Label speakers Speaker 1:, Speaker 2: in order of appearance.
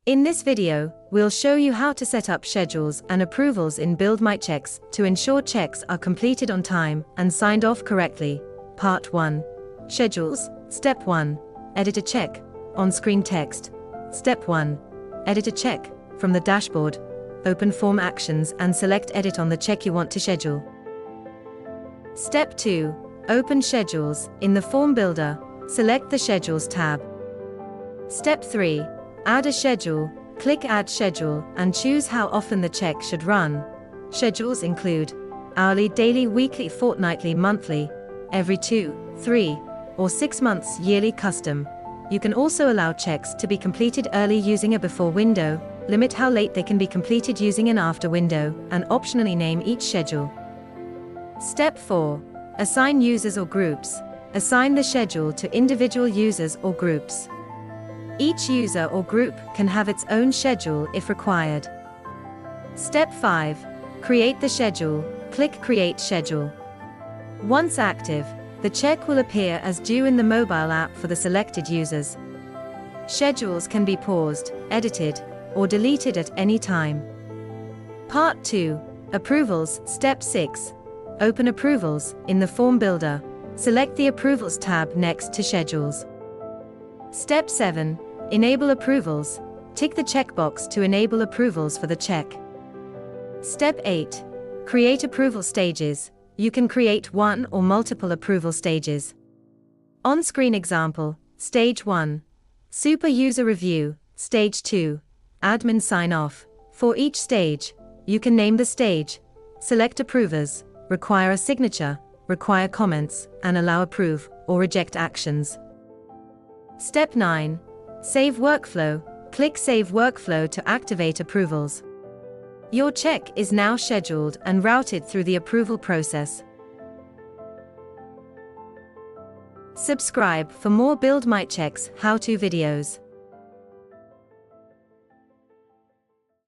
Speaker 1: In this video, we'll show you how to set up schedules and approvals in BuildMyChecks to ensure checks are completed on time and signed off correctly. Part 1. Schedules. Step 1. Edit a check. On-screen text. Step 1. Edit a check. From the dashboard, open Form Actions and select Edit on the check you want to schedule. Step 2. Open Schedules. In the Form Builder, select the Schedules tab. Step 3. Add a schedule. Click Add Schedule and choose how often the check should run. Schedules include hourly, daily, weekly, fortnightly, monthly, every 2, 3, or 6 months, yearly, custom. You can also allow checks to be completed early using a before window, limit how late they can be completed using an after window, and optionally name each schedule. Step 4. Assign users or groups. Assign the schedule to individual users or groups. Each user or group can have its own schedule if required. Step 5. Create the schedule. Click Create Schedule. Once active, the check will appear as due in the mobile app for the selected users. Schedules can be paused, edited, or deleted at any time. Part 2. Approvals. Step 6. Open Approvals. In the Form Builder, select the Approvals tab next to Schedules. Step 7. Enable Approvals. Tick the checkbox to enable approvals for the check. Step 8. Create approval stages. You can create one or multiple approval stages. On-screen example. Stage 1. Super User Review. Stage 2. Admin Sign-Off. For each stage, you can name the stage, select approvers, require a signature, require comments, and allow approve or reject actions. Step 9. Save Workflow. Click Save Workflow to activate approvals. Your check is now scheduled and routed through the approval process. Subscribe for more BuildMyChecks how-to videos.